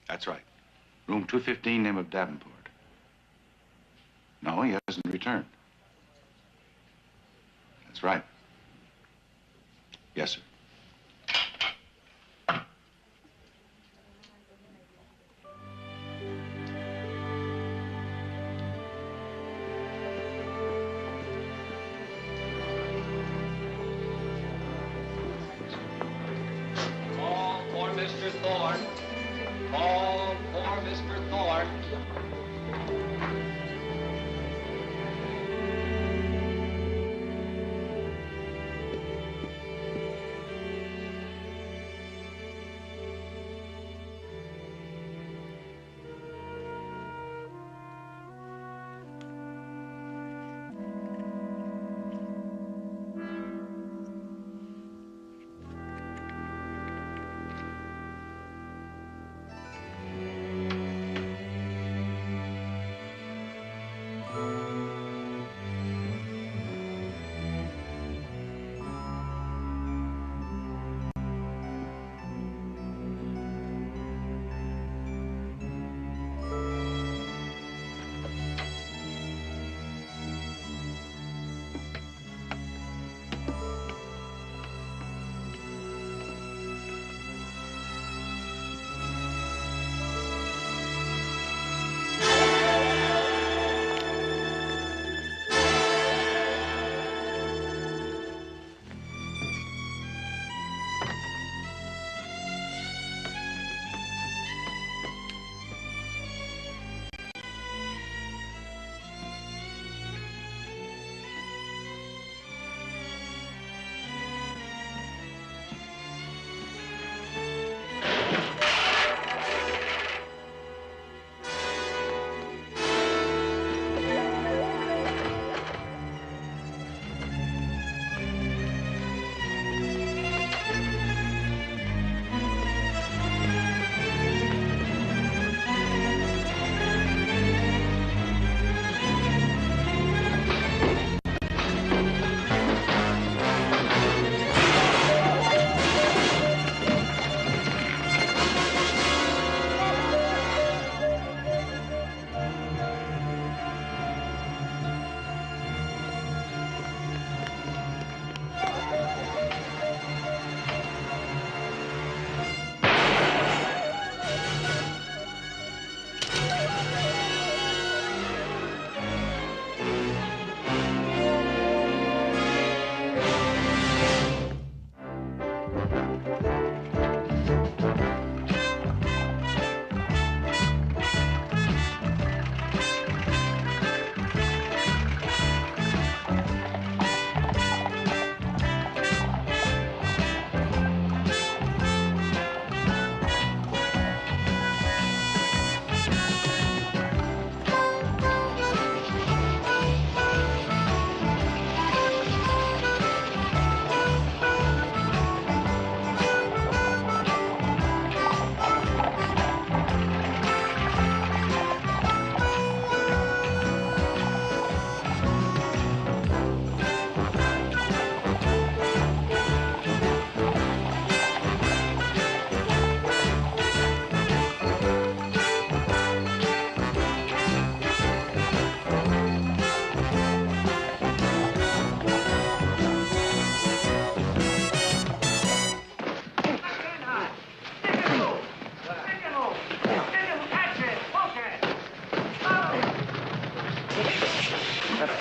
That's right. Room 215, name of Davenport. No, he hasn't returned. That's right. Yes, sir. Call for Mr. Thorne. Call for Mr. Thorne.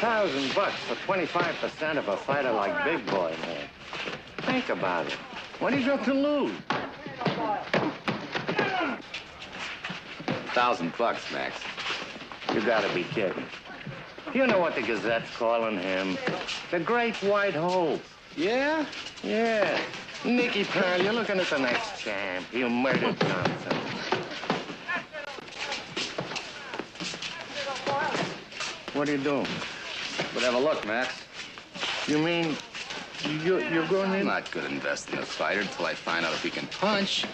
$1,000 for 25% of a fighter like Big Boy, man. Think about it. What have you got to lose? $1,000, Max. You gotta be kidding. You know what the Gazette's calling him? The Great White Hope. Yeah? Yeah. Nicky Pearl, you're looking at the next champ. You murdered Johnson. What are you doing? But have a look, Max. You mean you're going in? I'm not good at investing in a fighter until I find out if he can punch.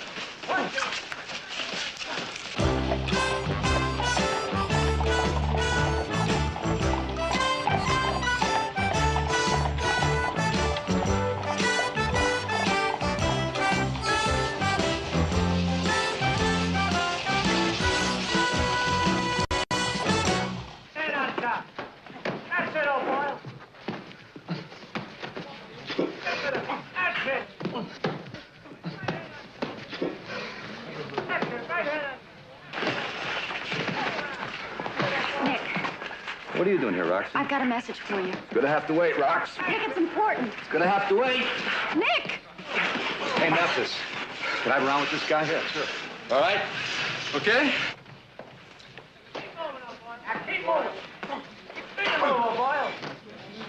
What are you doing here, Roxy? I've got a message for you. It's gonna have to wait, Rox. Nick, it's important. It's gonna have to wait. Nick! Hey, Memphis. Can I have around with this guy? Yeah, sure. All right? Okay? Keep moving. Keep moving, old boy.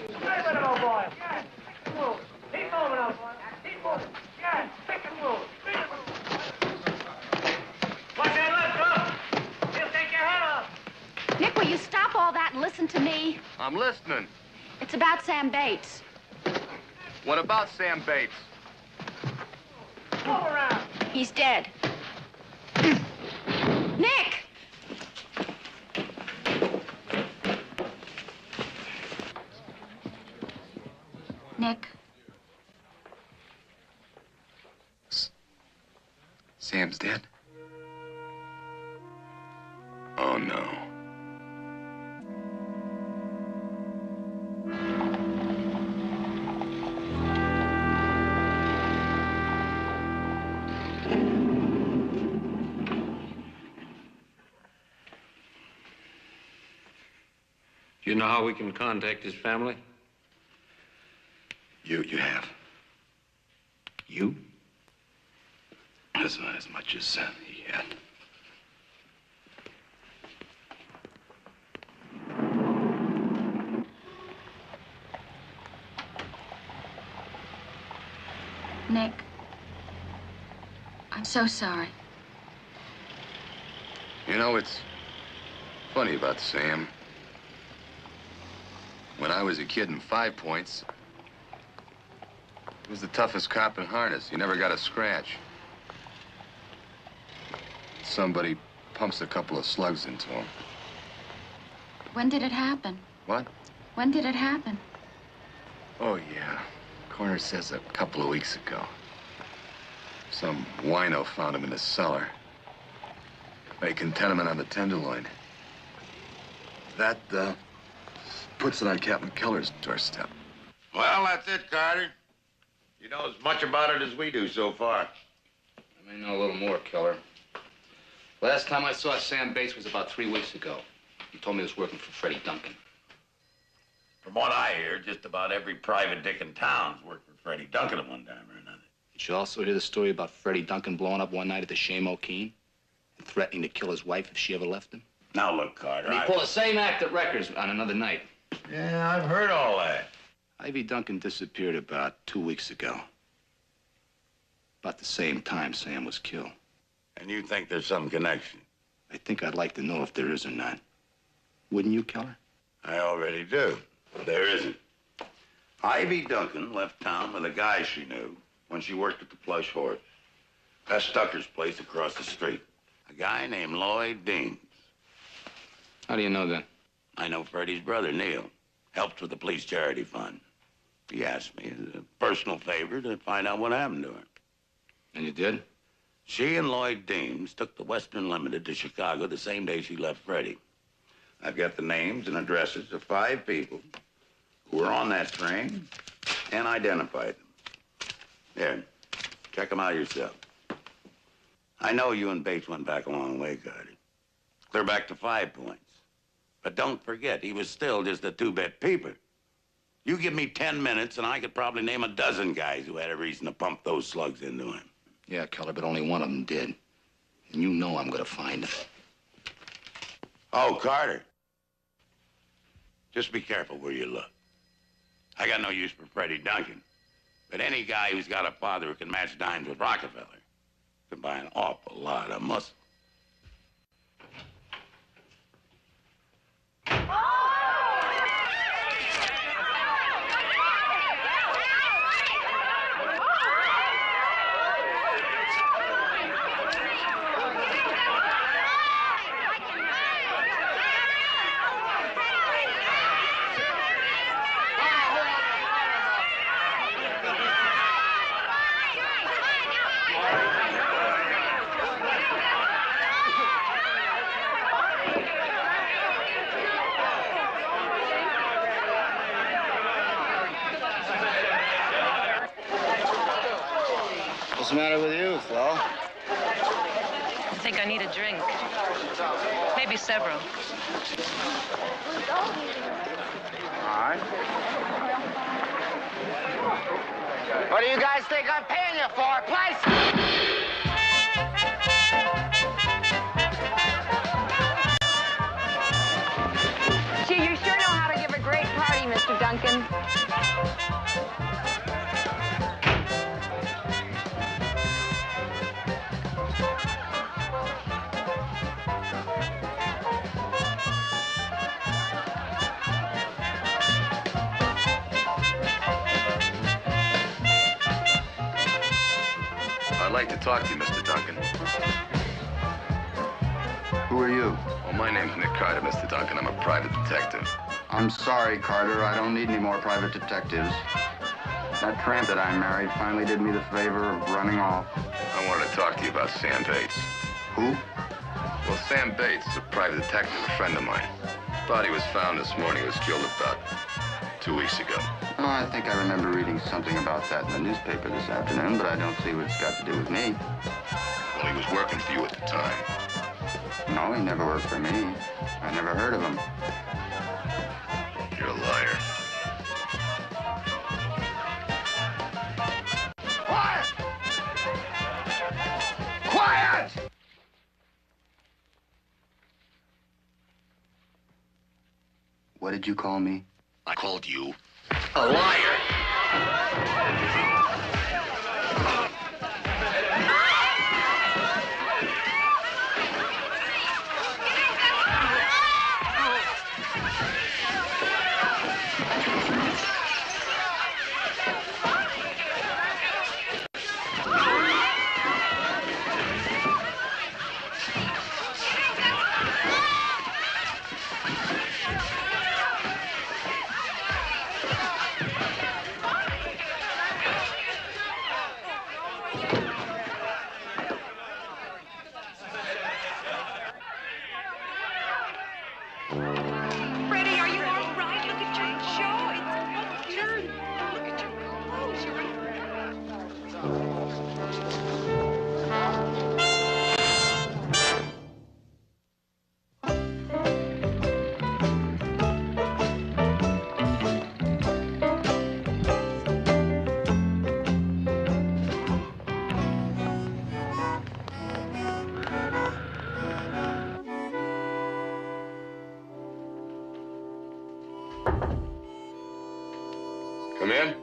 Keep moving, old boy. Yeah, keep moving. Keep moving, old boy. Keep moving. Yeah, stick and move. Stick and move. Watch that left, up. He'll take your head off. Nick, will you stop all that and listen to me? I'm listening. It's about Sam Bates. What about Sam Bates? Move around. He's dead. Nick! Nick. Sam's dead? Oh, no. Do you know how we can contact his family? You have. You? That's not as much as he had. Nick. I'm so sorry. You know, it's funny about Sam. When I was a kid in 5 Points, he was the toughest cop in harness. He never got a scratch. Somebody pumps a couple of slugs into him. When did it happen? What? When did it happen? Oh, yeah. Coroner says a couple of weeks ago. Some wino found him in his cellar, making tenement on the Tenderloin. That, puts it on Captain Keller's doorstep. Well, that's it, Carter. You know as much about it as we do so far. I may know a little more, Keller. Last time I saw Sam Bates was about 3 weeks ago. He told me he was working for Freddie Duncan. From what I hear, just about every private dick in town's worked for Freddie Duncan at one time or another. Did you also hear the story about Freddie Duncan blowing up one night at the Shame O'Keen and threatening to kill his wife if she ever left him? Now, look, Carter, And he pulled the same act at Records on another night. Yeah, I've heard all that. Ivy Duncan disappeared about 2 weeks ago. About the same time Sam was killed. And you think there's some connection? I think I'd like to know if there is or not. Wouldn't you, Keller? I already do. There isn't. Ivy Duncan left town with a guy she knew when she worked at the Plush Horse. That's Tucker's place across the street. A guy named Lloyd Deans. How do you know that? I know Freddie's brother, Neil. Helped with the police charity fund. He asked me as a personal favor to find out what happened to her. And you did? She and Lloyd Deans took the Western Limited to Chicago the same day she left Freddie. I've got the names and addresses of 5 people who were on that train and identified them. Here, check them out yourself. I know you and Bates went back a long way, Carter. Clear back to 5 Points. But don't forget, he was still just a 2-bit peeper. You give me 10 minutes, and I could probably name a dozen guys who had a reason to pump those slugs into him. Yeah, Keller, but only one of them did. And you know I'm gonna find him. Oh, Carter. Just be careful where you look. I got no use for Freddie Duncan, but any guy who's got a father who can match dimes with Rockefeller can buy an awful lot of muscle. What's the matter with you, Flo? think I need a drink. Maybe several. All right. What do you guys think I'm paying you for? Place! Gee, you sure know how to give a great party, Mr. Duncan. I'd like to talk to you, Mr. Duncan. Who are you? Well, my name's Nick Carter, Mr. Duncan. I'm a private detective. I'm sorry, Carter. I don't need any more private detectives. That tramp that I married finally did me the favor of running off. I wanted to talk to you about Sam Bates. Who? Well, Sam Bates is a private detective, a friend of mine. Body was found this morning. He was killed about 2 weeks ago. Oh, I think I remember reading something about that in the newspaper this afternoon, but I don't see what it's got to do with me. Well, he was working for you at the time. No, he never worked for me. I never heard of him. You're a liar. Quiet! Quiet! What did you call me? I called you a liar. Freddie, are you all right? Look at your jaw. It's upturned. Look at your clothes. Come in.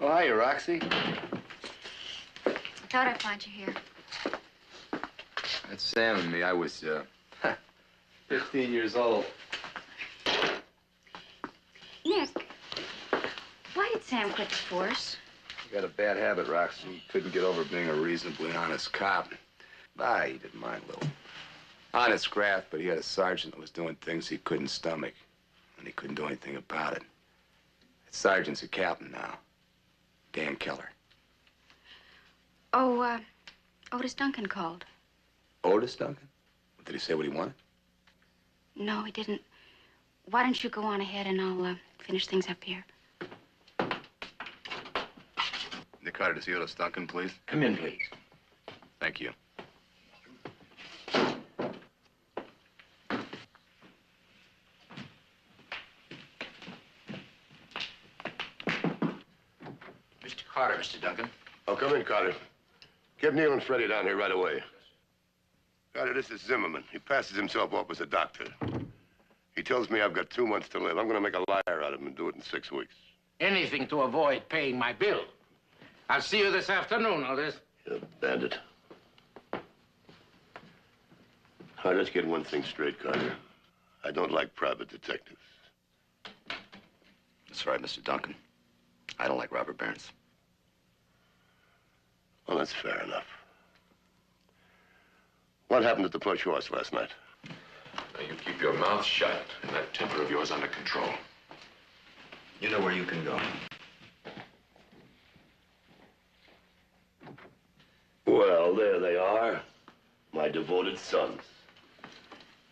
Oh, hiya, Roxy. I thought I'd find you here. That's Sam and me. I was, 15 years old. Nick, why did Sam quit the force? He got a bad habit, Roxy. He couldn't get over being a reasonably honest cop. He didn't mind a little. Honest graft, but he had a sergeant that was doing things he couldn't stomach. And he couldn't do anything about it. That sergeant's a captain now. Dan Keller. Oh, Otis Duncan called. Otis Duncan? Did he say what he wanted? No, he didn't. Why don't you go on ahead and I'll finish things up here. Nick Carter to see Otis Duncan, please. Come in, please. Thank you. Mr. Carter, Mr. Duncan. Oh, come in, Carter. Get Neil and Freddie down here right away. Carter, this is Zimmerman. He passes himself off as a doctor. He tells me I've got 2 months to live. I'm going to make a liar out of him and do it in 6 weeks. Anything to avoid paying my bill. I'll see you this afternoon, Otis. You bandit. All right, let's get one thing straight, Carter. I don't like private detectives. That's right, Mr. Duncan. I don't like robber barons. Well, that's fair enough. What happened at the Plush Horse last night? Now, you keep your mouth shut and that temper of yours under control. You know where you can go. Well, there they are. My devoted sons.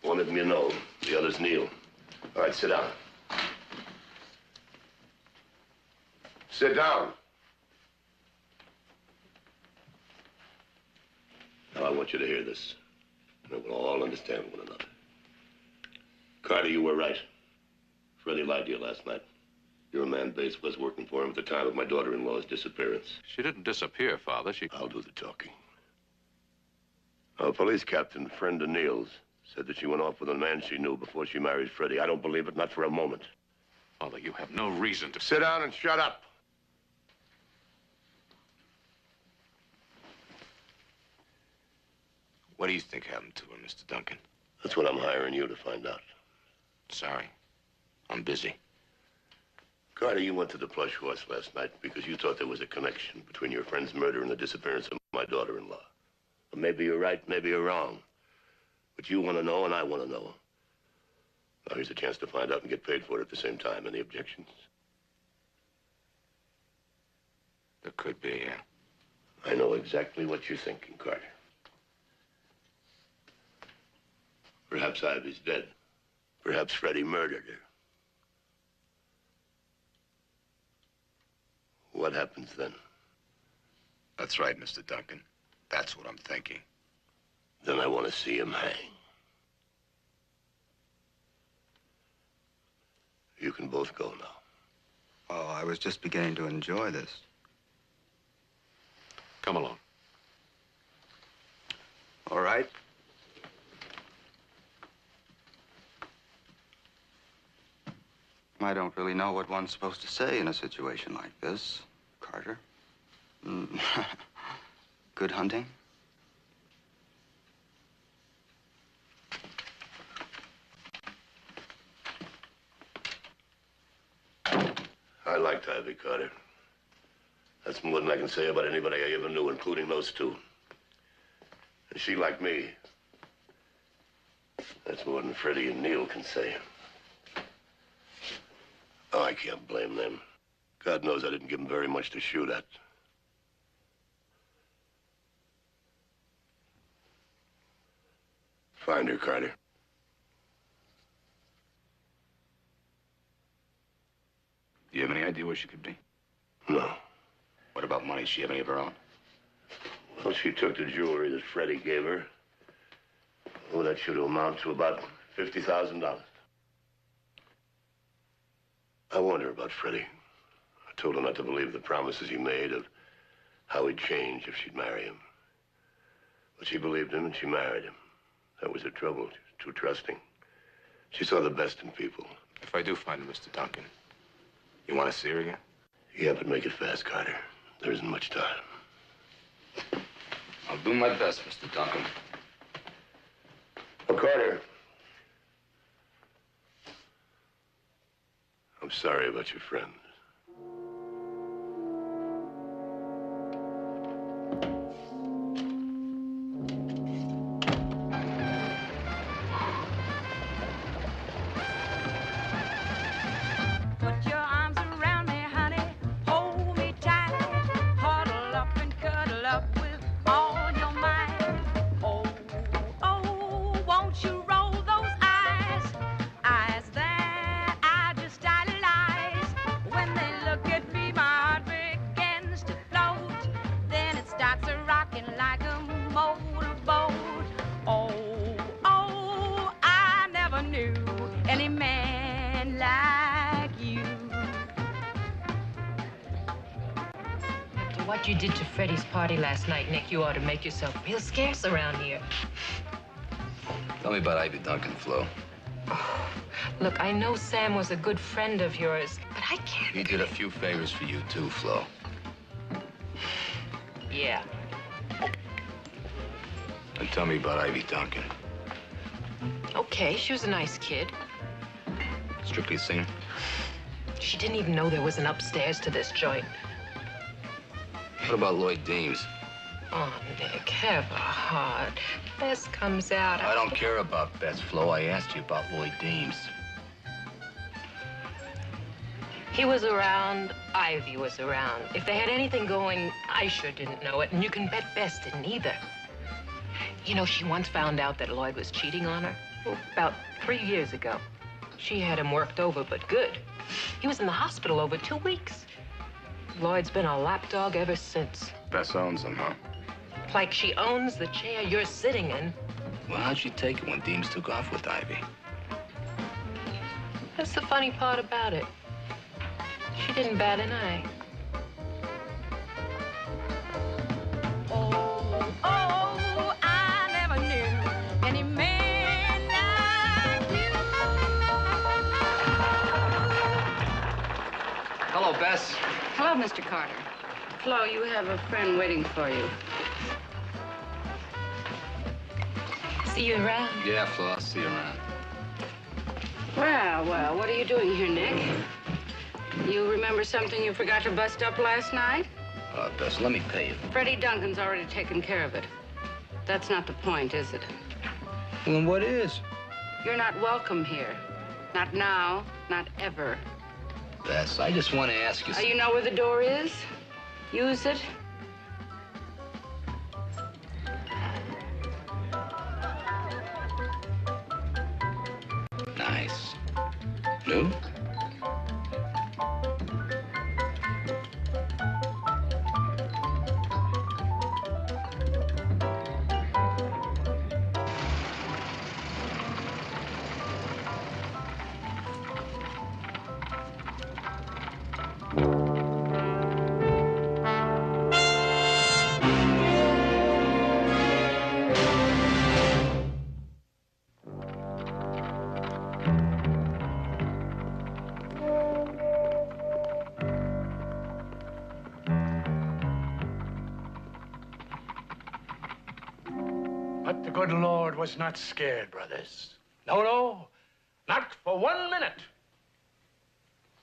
One of them you know, the other's Neil. All right, sit down. Sit down. want you to hear this. And we'll all understand one another. Carter, you were right. Freddie lied to you last night. Your man Bates was working for him at the time of my daughter-in-law's disappearance. She didn't disappear, Father. I'll do the talking. A police captain, friend of Neil's, said that she went off with a man she knew before she married Freddie. I don't believe it, not for a moment. Father, you have no reason to... Sit down and shut up. What do you think happened to her, Mr. Duncan? That's what I'm hiring you to find out. Sorry. I'm busy. Carter, you went to the Plush Horse last night because you thought there was a connection between your friend's murder and the disappearance of my daughter-in-law. Well, maybe you're right, maybe you're wrong. But you want to know, and I want to know. Now, here's a chance to find out and get paid for it at the same time. Any objections? There could be, yeah. I know exactly what you're thinking, Carter. Perhaps Ivy's dead. Perhaps Freddie murdered her. What happens then? That's right, Mr. Duncan. That's what I'm thinking. Then I want to see him hang. You can both go now. Oh, I was just beginning to enjoy this. Come along. All right. I don't really know what one's supposed to say in a situation like this, Carter. Good hunting? I liked Ivy, Carter. That's more than I can say about anybody I ever knew, including those two. And she liked me. That's more than Freddie and Neil can say. Oh, I can't blame them. God knows I didn't give them very much to shoot at. Find her, Carter. Do you have any idea where she could be? No. What about money? Does she have any of her own? Well, she took the jewelry that Freddie gave her. Oh, that should amount to about $50,000. I warned her about Freddie. I told her not to believe the promises he made of how he'd change if she'd marry him. But she believed him and she married him. That was her trouble. She was too trusting. She saw the best in people. If I do find her, Mr. Duncan, you want to see her again? Yeah, but make it fast, Carter. There isn't much time. I'll do my best, Mr. Duncan. Oh, Carter. I'm sorry about your friend. Put your arms around me, honey. Hold me tight. Huddle up and cuddle up with all your might. Oh, oh, won't you roll those eyes? Eyes that I just idolize. When they look at me, my heart begins to float. Then it starts a-rocking like a motorboat. Oh, oh, I never knew any man like you. After what you did to Freddie's party last night, Nick, you ought to make yourself real scarce around here. Tell me about Ivy Duncan, Flo. Look, I know Sam was a good friend of yours, but I can't... He did a few favors for you, too, Flo. Yeah. And tell me about Ivy Duncan. Okay, she was a nice kid. Strictly a singer? She didn't even know there was an upstairs to this joint. What about Lloyd Deems? Oh, Nick, have a heart. Bess comes out. I don't care about Bess, Flo. I asked you about Lloyd Deems. He was around, Ivy was around. If they had anything going, I sure didn't know it, and you can bet Bess didn't either. You know, she once found out that Lloyd was cheating on her. Well, about 3 years ago. She had him worked over, but good. He was in the hospital over 2 weeks. Lloyd's been a lapdog ever since. Bess owns him, huh? Like she owns the chair you're sitting in. Well, how'd she take it when Deems took off with Ivy? That's the funny part about it. She didn't bat an eye. Oh, I never knew any man like you. Hello, Bess. Hello, Mr. Carter. Flo, you have a friend waiting for you. See you around. Yeah, Flo, I'll see you around. Well, what are you doing here, Nick? You remember something you forgot to bust up last night? Bess, let me pay you. Freddie Duncan's already taken care of it. That's not the point, is it? Well, then what is? You're not welcome here. Not now, not ever. Bess, I just want to ask you You know where the door is? Use it. Nice. New? But the good Lord was not scared, brothers. No, not for 1 minute.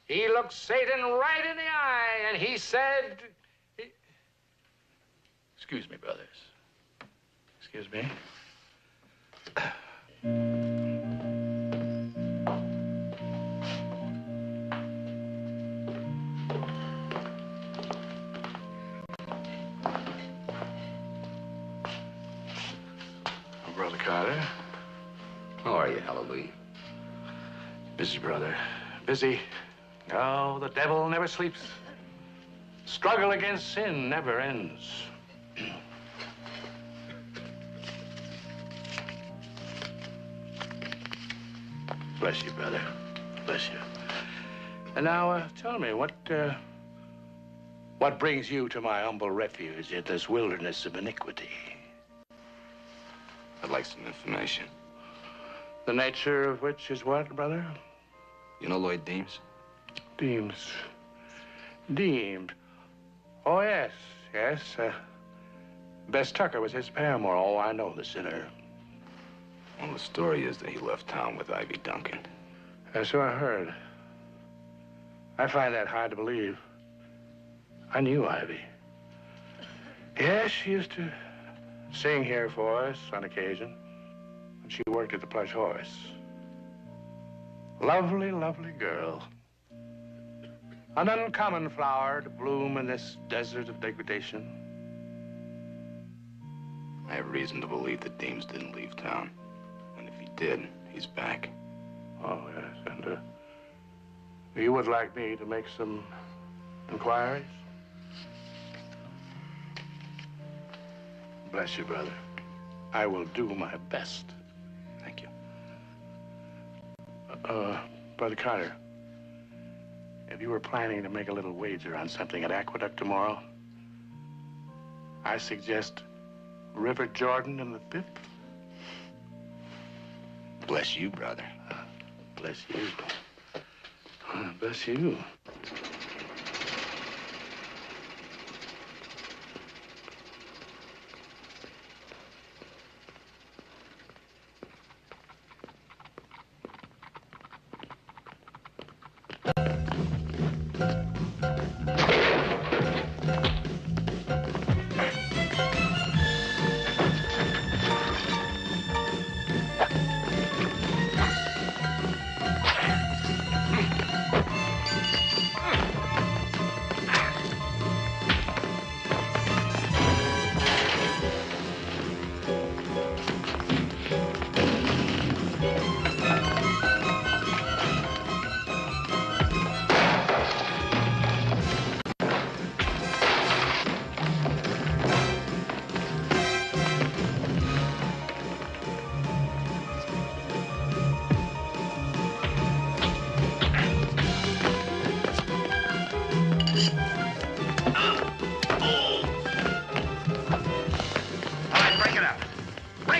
He looked Satan right in the eye, and he said... Excuse me, brothers. Excuse me. Brother Carter. How are you, Halloween? Busy, brother. Busy. No, the devil never sleeps. Struggle against sin never ends. Bless you, brother. Bless you. And now, tell me, what brings you to my humble refuge in this wilderness of iniquity? I'd like some information. The nature of which is what, brother? You know Lloyd Deems? Deems. Oh, yes. Bess Tucker was his paramour. Oh, I know the sinner. Well, the story is that he left town with Ivy Duncan. So I heard. I find that hard to believe. I knew Ivy. Yes, she used to sing here for us on occasion. And she worked at the Plush Horse. Lovely, lovely girl. An uncommon flower to bloom in this desert of degradation. I have reason to believe that Deems didn't leave town. And if he did, he's back. Oh, yes, and you would like me to make some inquiries? Bless you, brother. I will do my best. Thank you. Brother Carter, if you were planning to make a little wager on something at Aqueduct tomorrow, I suggest River Jordan in the 5th. Bless you, brother. Bless you. Bless you.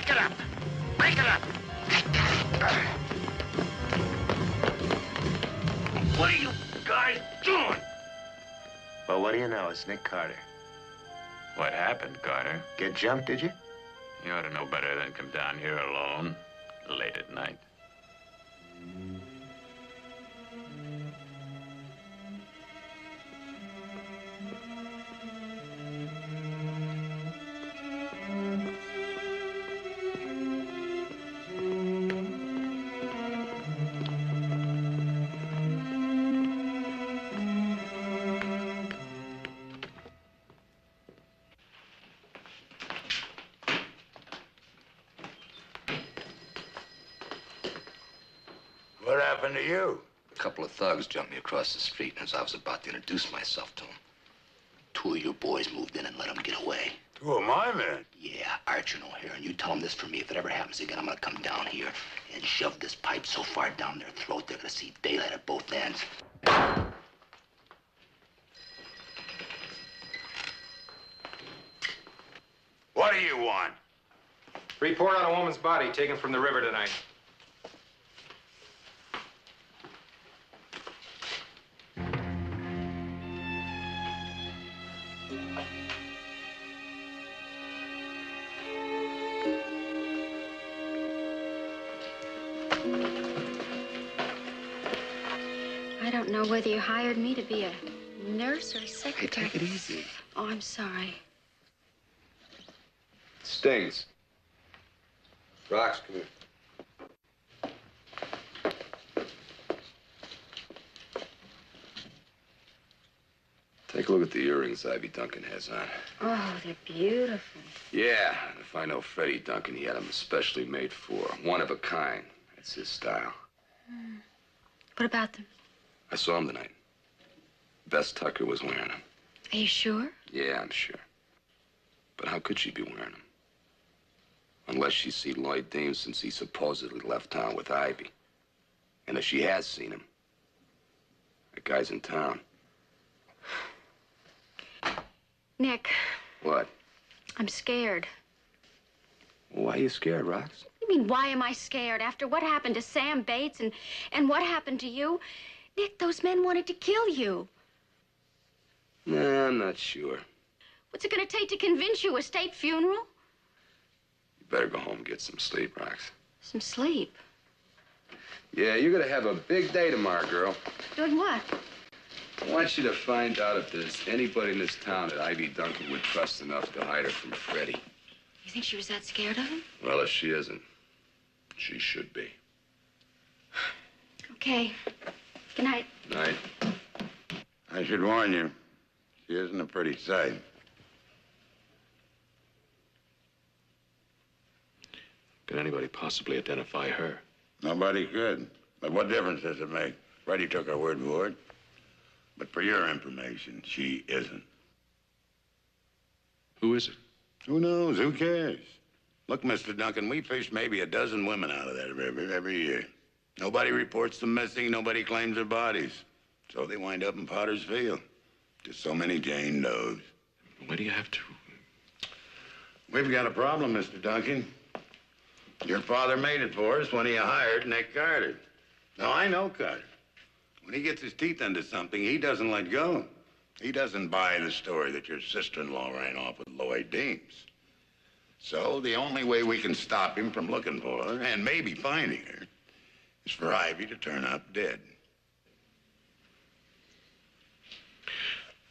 Break it up! Break it up! What are you guys doing? Well, what do you know? It's Nick Carter. What happened, Carter? Get jumped, did you? You ought to know better than come down here alone, late at night. What happened to you? A couple of thugs jumped me across the street, and as I was about to introduce myself to them, two of your boys moved in and let them get away. Two of my men? Yeah, Archer and O'Hare, and you tell them this for me. If it ever happens again, I'm gonna come down here and shove this pipe so far down their throat they're gonna see daylight at both ends. What do you want? Report on a woman's body taken from the river tonight. I don't know whether you hired me to be a nurse or a secretary. Hey, take it easy. Oh, I'm sorry. Stings. Rocks, come here. Take a look at the earrings Ivy Duncan has on. Oh, they're beautiful. Yeah, and if I know Freddie Duncan, he had them especially made for. One of a kind. That's his style. What about them? I saw him tonight. Bess Tucker was wearing them. Are you sure? Yeah, I'm sure. But how could she be wearing them? Unless she's seen Lloyd Dean since he supposedly left town with Ivy. And if she has seen him, that guy's in town. Nick, What? I'm scared. Why are you scared, Rox? You mean, why am I scared? After what happened to Sam Bates and what happened to you? Nick, those men wanted to kill you. Nah, I'm not sure. What's it gonna take to convince you? A state funeral? You better go home and get some sleep, Rox. Some sleep. Yeah, you're gonna have a big day tomorrow, girl. Doing what? I want you to find out if there's anybody in this town that Ivy Duncan would trust enough to hide her from Freddie. You think she was that scared of him? Well, if she isn't, she should be. Okay. Good night. Night. I should warn you, she isn't a pretty sight. Can anybody possibly identify her? Nobody could. But what difference does it make? Freddie took our word for it. But for your information, she isn't. Who is it? Who knows? Who cares? Look, Mr. Duncan, we fish maybe a dozen women out of that river every year. Nobody reports them missing. Nobody claims their bodies. So they wind up in Potter's Field. Just so many Jane Does. Why do you have to? We've got a problem, Mr. Duncan. Your father made it for us when he hired Nick Carter. Now, I know Carter. When he gets his teeth into something, he doesn't let go. He doesn't buy the story that your sister-in-law ran off with Lloyd Deems. So the only way we can stop him from looking for her, and maybe finding her, is for Ivy to turn up dead.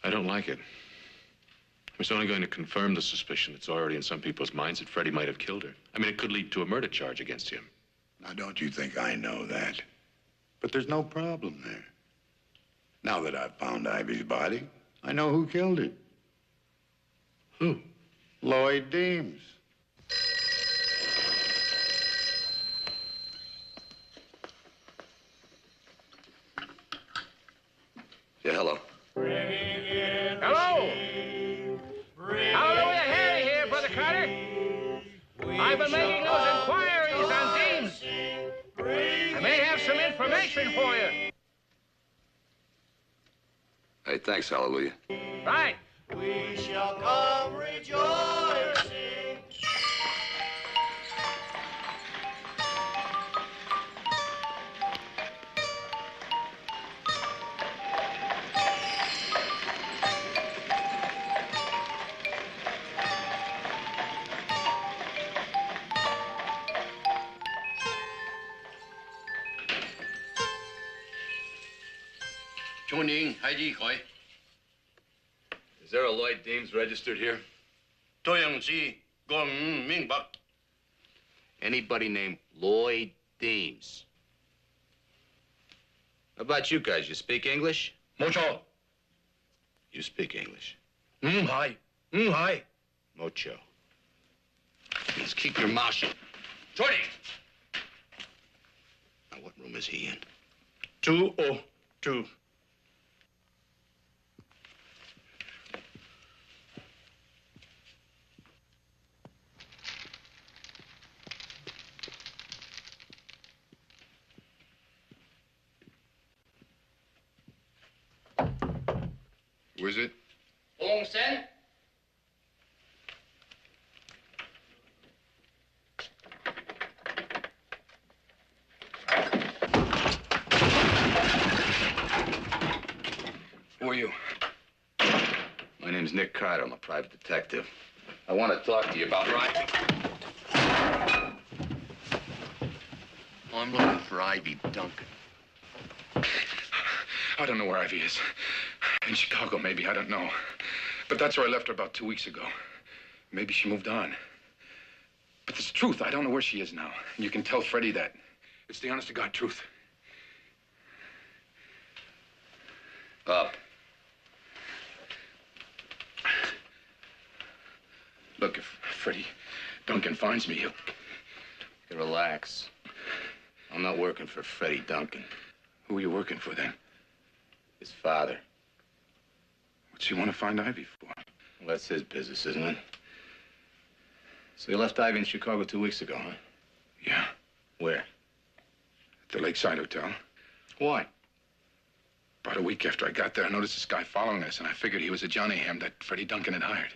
I don't like it. It's only going to confirm the suspicion that's already in some people's minds that Freddie might have killed her. I mean, it could lead to a murder charge against him. Now, don't you think I know that? But there's no problem there. Now that I've found Ivy's body, I know who killed her. Who? Lloyd Deems. Yeah, hello. Hello! Hallelujah, Harry here, Brother Carter. I've been making those inquiries on Deems. I may have some information for you. Hey, thanks, Hallelujah. Right. We shall come rejoicing. Is there a Lloyd Deems registered here? Anybody named Lloyd Deems? How about you guys? You speak English? Mocho. You speak English. Hi. Mocho. Means keep your mouth shut. Shorty! Now, what room is he in? 202. Who is it? Ong Sen? Who are you? My name's Nick Carter. I'm a private detective. I want to talk to you about I'm looking for Ivy Duncan. I don't know where Ivy is. In Chicago, maybe. I don't know. But that's where I left her about 2 weeks ago. Maybe she moved on. But it's the truth. I don't know where she is now. And you can tell Freddie that. It's the honest-to-God truth. Up. Look, if Freddie Duncan finds me, he'll... Relax. I'm not working for Freddie Duncan. Who are you working for, then? His father. What's he want to find Ivy for? Well, that's his business, isn't it? So you left Ivy in Chicago 2 weeks ago, huh? Yeah. Where? At the Lakeside Hotel. Why? About a week after I got there, I noticed this guy following us, and I figured he was a Johnny Ham that Freddie Duncan had hired.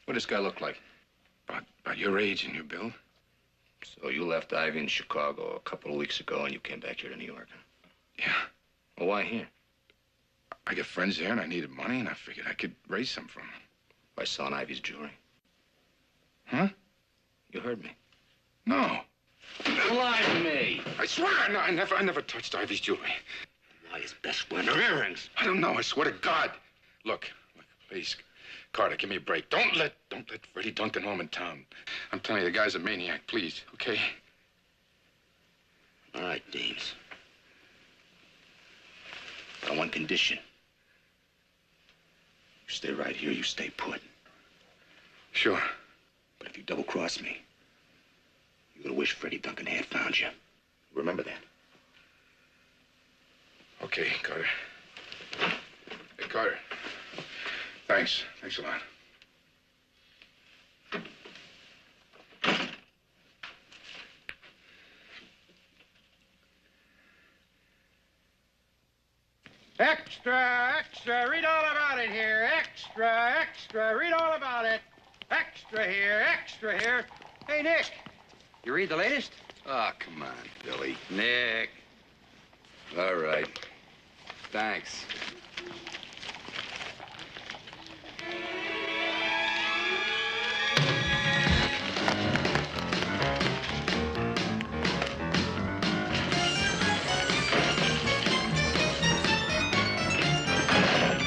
What does this guy look like? About your age and your build. So you left Ivy in Chicago a couple of weeks ago, and you came back here to New York, huh? Yeah. Well, why here? I got friends there, and I needed money, and I figured I could raise some from them. By selling Ivy's jewelry. Huh? You heard me. No. Lie to me. I swear, I never touched Ivy's jewelry. Why is best wearing her earrings? I don't know. I swear to God. Look, please, Carter, give me a break. Don't let Freddie Duncan home in town. I'm telling you, the guy's a maniac. Please, okay? All right, Deems. But on one condition. You stay right here, you stay put. Sure. But if you double-cross me, you're gonna wish Freddie Duncan had found you. Remember that. Okay, Carter. Hey, Carter. Thanks. Thanks a lot. Extra, extra, read all about it here. Extra, extra, read all about it. Extra here, extra here. Hey, Nick, you read the latest? Oh, come on, Billy. Nick. All right. Thanks.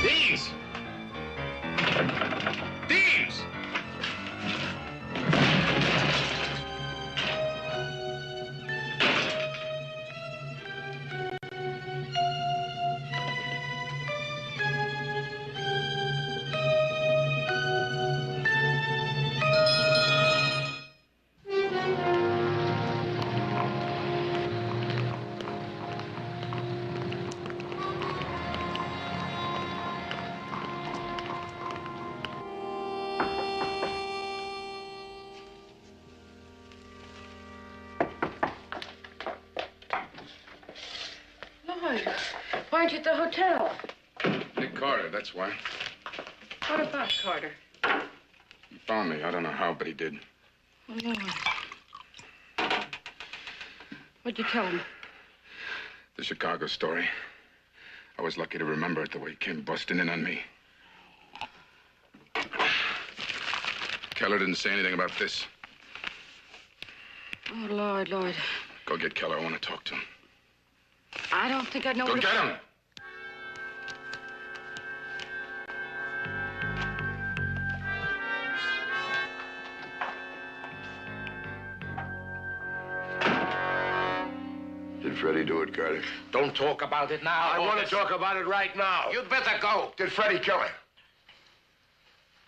Deems! Deems! Lloyd, why aren't you at the hotel? Nick Carter, that's why. What about Carter? He found me. I don't know how, but he did. Oh, Lord. What'd you tell him? The Chicago story. I was lucky to remember it the way it came busting in on me. Keller didn't say anything about this. Oh, Lloyd, Lloyd. Go get Keller. I want to talk to him. I don't think I know Go what... get him! Did Freddie do it, Carter? Don't talk about it now. I want to talk about it right now. You'd better go. Did Freddie kill her?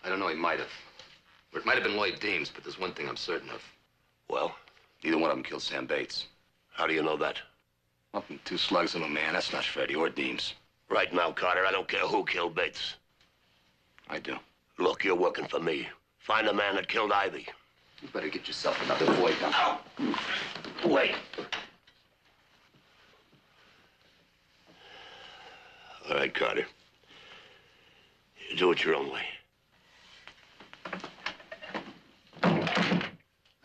I don't know, he might have. Or it might have been Lloyd Deems, but there's one thing I'm certain of. Well? Neither one of them killed Sam Bates. How do you know that? Well, from 2 slugs in a man, that's not Freddie or Deems. Right now, Carter, I don't care who killed Bates. I do. Look, you're working for me. Find the man that killed Ivy. You better get yourself another boy gun. Ow! Wait. All right, Carter. You do it your own way.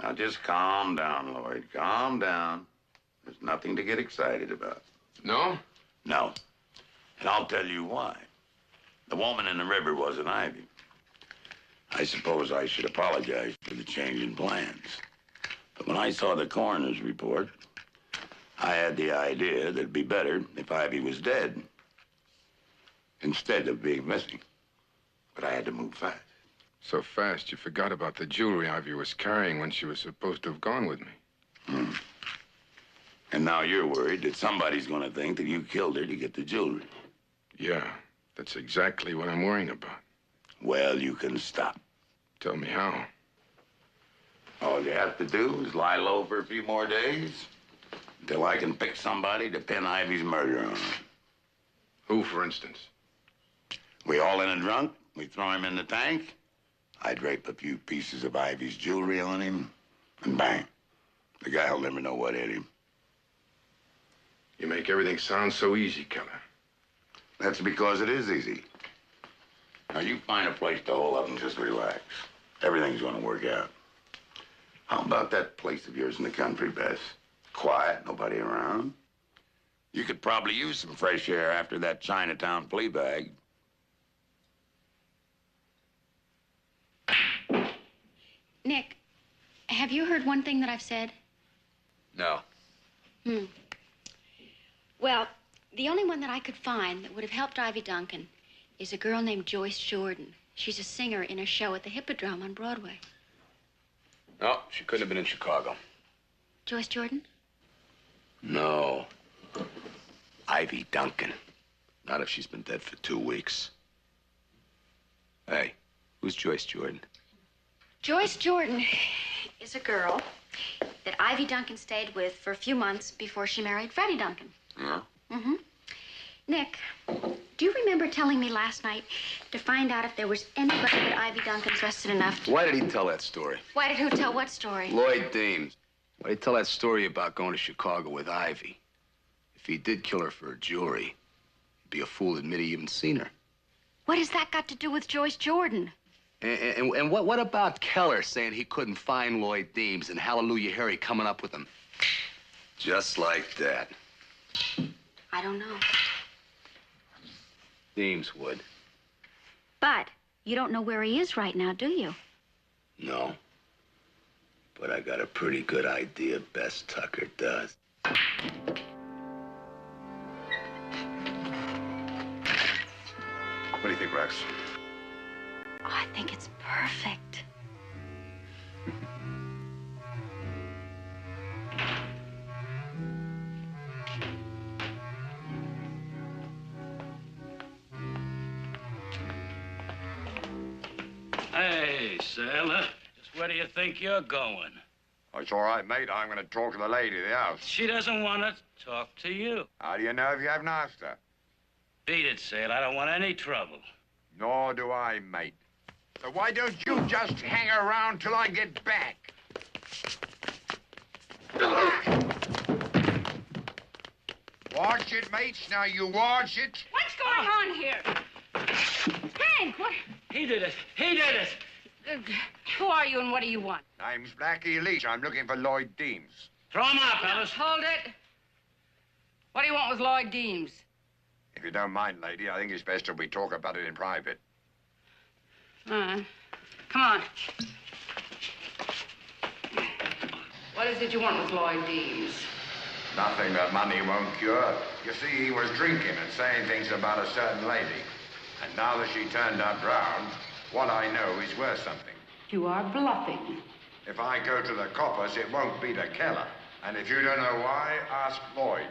Now, just calm down, Lloyd. Calm down. There's nothing to get excited about. No? No. And I'll tell you why. The woman in the river wasn't Ivy. I suppose I should apologize for the change in plans. But when I saw the coroner's report, I had the idea that it'd be better if Ivy was dead instead of being missing. But I had to move fast. So fast, you forgot about the jewelry Ivy was carrying when she was supposed to have gone with me. And now you're worried that somebody's going to think that you killed her to get the jewelry. Yeah, that's exactly what I'm worrying about. Well, you can stop. Tell me how. All you have to do is lie low for a few more days until I can pick somebody to pin Ivy's murder on. Who, for instance? We all in a drunk, we throw him in the tank, I drape a few pieces of Ivy's jewelry on him, and bang. The guy will never know what hit him. You make everything sound so easy, Keller. That's because it is easy. Now, you find a place to hole up and just relax. Everything's gonna work out. How about that place of yours in the country, Bess? Quiet, nobody around. You could probably use some fresh air after that Chinatown flea bag. Nick, have you heard one thing that I've said? No. Well, the only one that I could find that would have helped Ivy Duncan is a girl named Joyce Jordan. She's a singer in a show at the Hippodrome on Broadway. No, she couldn't have been in Chicago. Joyce Jordan? No. Ivy Duncan. Not if she's been dead for 2 weeks. Hey, who's Joyce Jordan? Joyce Jordan is a girl that Ivy Duncan stayed with for a few months before she married Freddie Duncan. Yeah? Mm-hmm. Nick, do you remember telling me last night to find out if there was anybody but Ivy Duncan trusted enough to... Why did he tell that story? Why did who tell what story? Lloyd Deems. Why did he tell that story about going to Chicago with Ivy? If he did kill her for her jewelry, he'd be a fool to admit he even seen her. What has that got to do with Joyce Jordan? And what about Keller saying he couldn't find Lloyd Deems and Hallelujah Harry coming up with him? Just like that. I don't know. Deems would. But you don't know where he is right now, do you? No. But I got a pretty good idea Bess Tucker does. What do you think, Rex? Oh, I think it's perfect. Hey, sailor. Just where do you think you're going? Oh, it's all right, mate. I'm going to talk to the lady of the house. She doesn't want to talk to you. How do you know if you haven't asked her? Beat it, sailor. I don't want any trouble. Nor do I, mate. So why don't you just hang around till I get back? Watch it, mates. Now you watch it. What's going on here? Frank, what? He did it. He did it. Who are you and what do you want? Name's Blackie Leach. I'm looking for Lloyd Deems. Throw him out, fellas. Hold it. What do you want with Lloyd Deems? If you don't mind, lady, I think it's best if we talk about it in private. Come on. What is it you want with Lloyd Deems? Nothing that money won't cure. You see, he was drinking and saying things about a certain lady. And now that she turned up drowned, what I know is worth something. You are bluffing. If I go to the coppers, it won't be to Keller. And if you don't know why, ask Lloyd.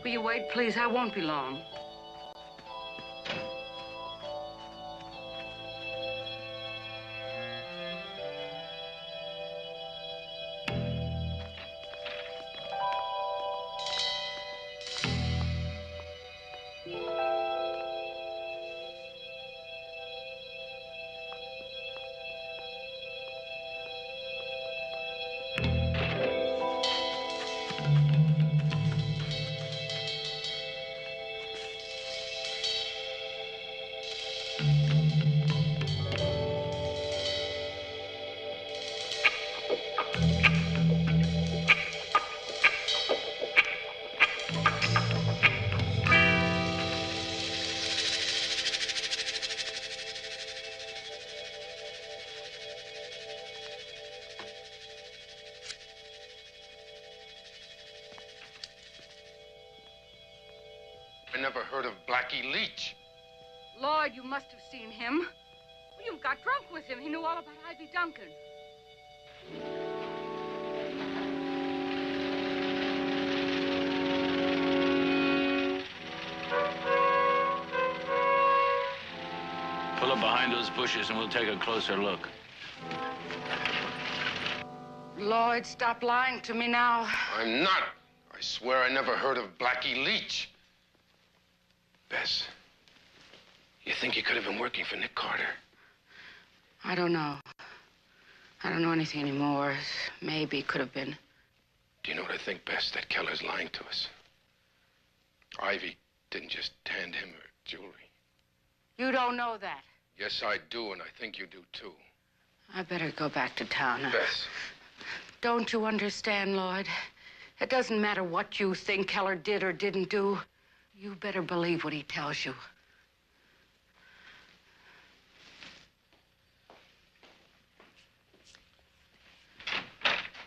Will you wait, please? I won't be long. I never heard of Blackie Leach. Lloyd, you must have seen him. William got drunk with him. He knew all about Ivy Duncan. Pull up behind those bushes and we'll take a closer look. Lloyd, stop lying to me now. I'm not. I swear I never heard of Blackie Leach. Bess, you think you could have been working for Nick Carter? I don't know. I don't know anything anymore. Maybe could have been. Do you know what I think, Bess? That Keller's lying to us. Ivy didn't just hand him her jewelry. You don't know that. Yes, I do, and I think you do, too. I better go back to town. Bess. Don't you understand, Lloyd? It doesn't matter what you think Keller did or didn't do. You better believe what he tells you.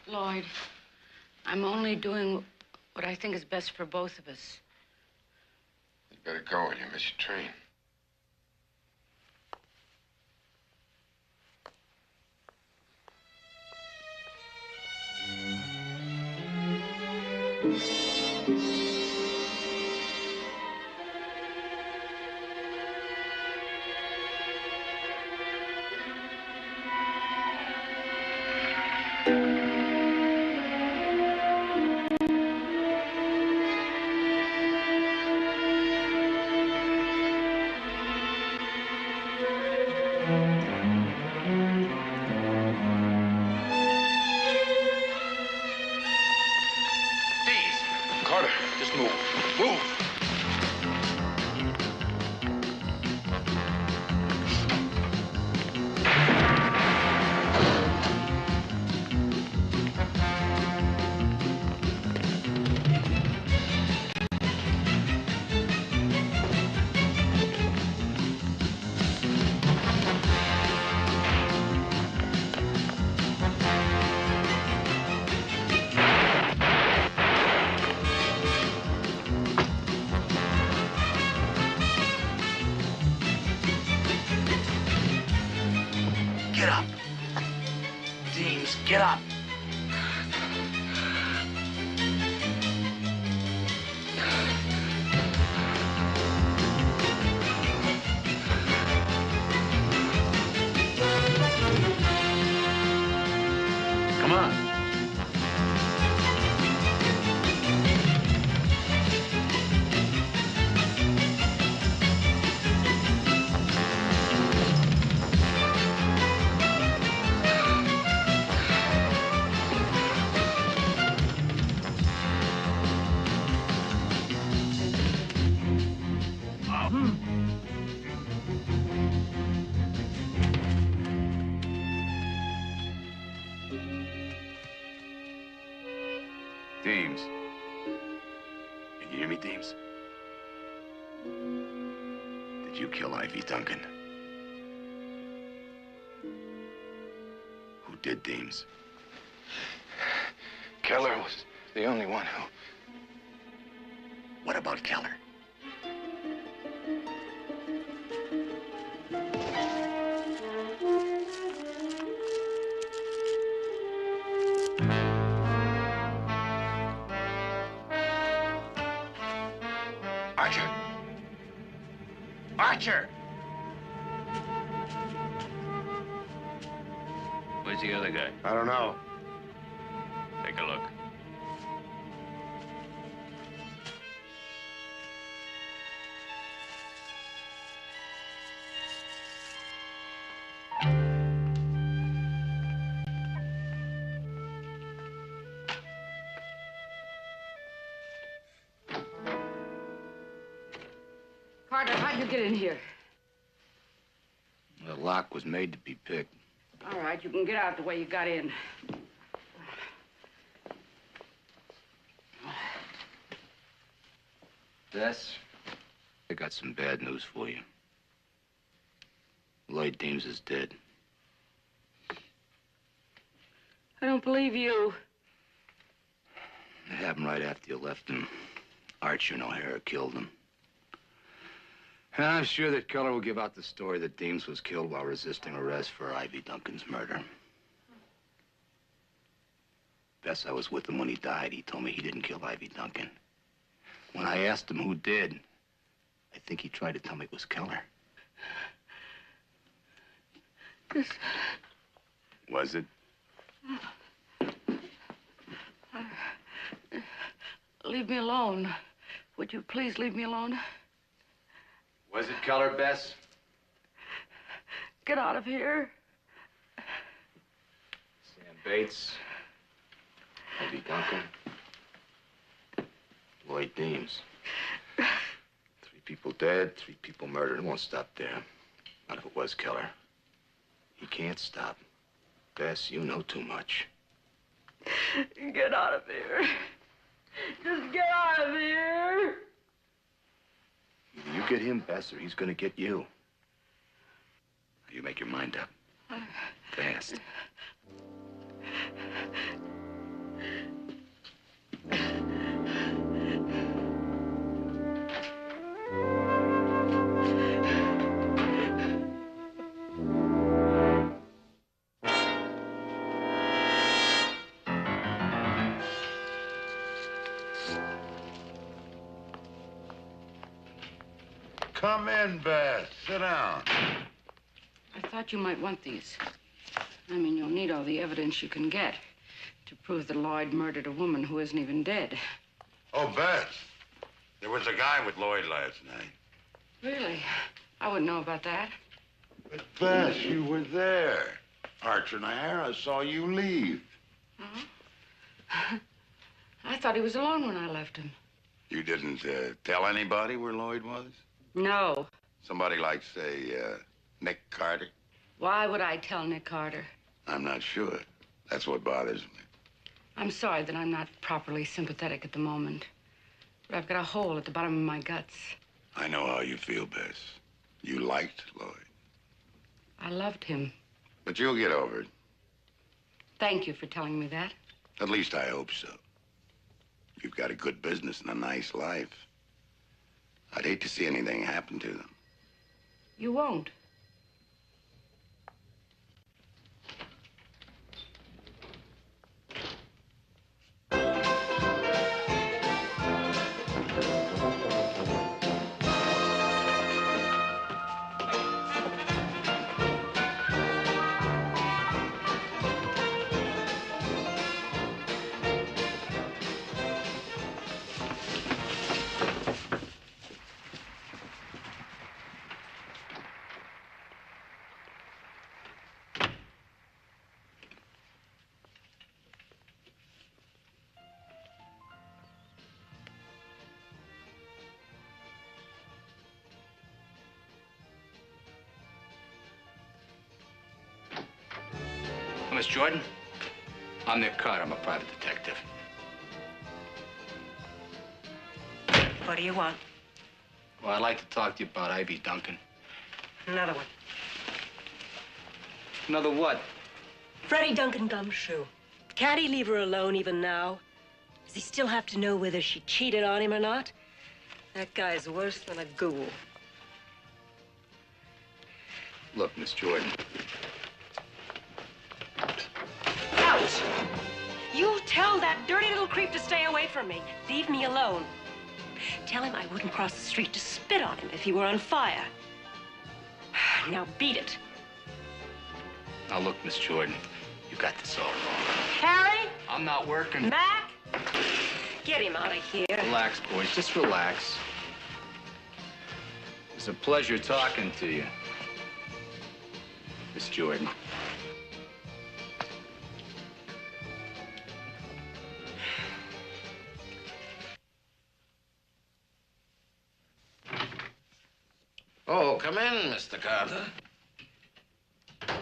Lloyd, I'm only doing what I think is best for both of us. You better go or you miss your train. Carter, just move. Move! Get up. Deems, get up. Come on. Deems. Can you hear me, Deems? Did you kill Ivy Duncan? Who did, Deems? Keller was the only one who... What about Keller? Archer! Archer! Where's the other guy? I don't know. Take a look. Carter, how'd you get in here? The lock was made to be picked. All right, you can get out the way you got in. Bess, I got some bad news for you. Lloyd Deems is dead. I don't believe you. It happened right after you left him. Archer and O'Hara killed him. And I'm sure that Keller will give out the story that Deems was killed while resisting arrest for Ivy Duncan's murder. Bess, I was with him when he died. He told me he didn't kill Ivy Duncan. When I asked him who did, I think he tried to tell me it was Keller. Just... Was it? Leave me alone. Would you please leave me alone? Was it Keller, Bess? Get out of here. Sam Bates. Ivy Duncan. Lloyd Deems. 3 people dead, 3 people murdered. It won't stop there. Not if it was Keller. He can't stop. Bess, you know too much. Get out of here. Just get out of here. Either you get him, Bess, or he's gonna get you. You make your mind up. Fast. Come in, Bess. Sit down. I thought you might want these. I mean, you'll need all the evidence you can get to prove that Lloyd murdered a woman who isn't even dead. Oh, Bess. There was a guy with Lloyd last night. Really? I wouldn't know about that. But, Bess, you were there. Archer and O'Hara saw you leave. Huh? I thought he was alone when I left him. You didn't tell anybody where Lloyd was? No. Somebody like, say, Nick Carter? Why would I tell Nick Carter? I'm not sure. That's what bothers me. I'm sorry that I'm not properly sympathetic at the moment. But I've got a hole at the bottom of my guts. I know how you feel, Bess. You liked Lloyd. I loved him. But you'll get over it. Thank you for telling me that. At least I hope so. You've got a good business and a nice life. I'd hate to see anything happen to them. You won't. Miss Jordan. I'm Nick Carter. I'm a private detective. What do you want? Well, I'd like to talk to you about Ivy Duncan. Another one. Another what? Freddie Duncan Gumshoe. Can't he leave her alone even now? Does he still have to know whether she cheated on him or not? That guy's worse than a ghoul. Look, Miss Jordan. Out! You tell that dirty little creep to stay away from me. Leave me alone. Tell him I wouldn't cross the street to spit on him if he were on fire. Now beat it. Now, look, Miss Jordan. You got this all wrong. Harry? I'm not working. Mac? Get him out of here. Relax, boys. Just relax. It's a pleasure talking to you, Miss Jordan. Oh, come in, Mr. Carter.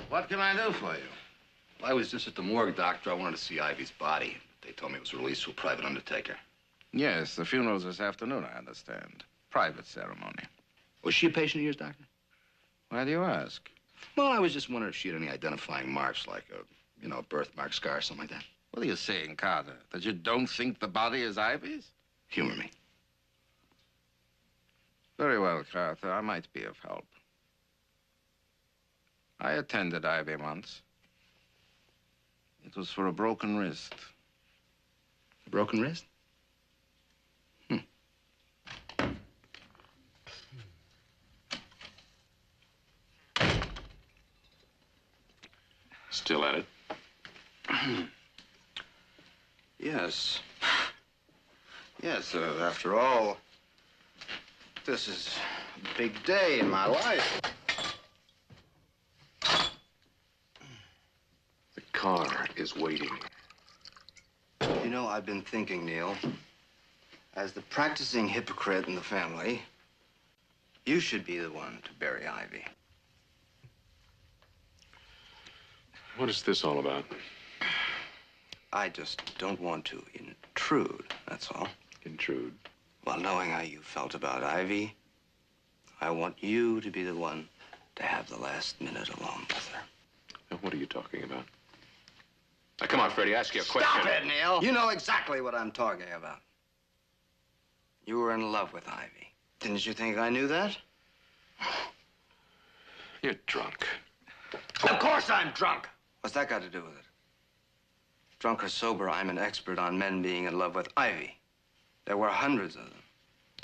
What can I do for you? Well, I was just at the morgue, Doctor. I wanted to see Ivy's body. They told me it was released to a private undertaker. Yes, the funeral's this afternoon, I understand. Private ceremony. Was she a patient of yours, Doctor? Why do you ask? Well, I was just wondering if she had any identifying marks, like a birthmark, scar, something like that. What are you saying, Carter? That you don't think the body is Ivy's? Humor me. Very well, Carter. I might be of help. I attended Ivy once. It was for a broken wrist. A broken wrist? Still at it? Yes. Yes, after all, this is a big day in my life. The car is waiting. You know, I've been thinking, Neil, as the practicing hypocrite in the family, you should be the one to bury Ivy. What is this all about? I just don't want to intrude, that's all. Intrude? Well, knowing how you felt about Ivy, I want you to be the one to have the last minute alone with her. Now, what are you talking about? Now, come on, Freddie, ask you a question. Stop it, Neil! You know exactly what I'm talking about. You were in love with Ivy. Didn't you think I knew that? You're drunk. Of course I'm drunk! What's that got to do with it? Drunk or sober, I'm an expert on men being in love with Ivy. There were hundreds of them.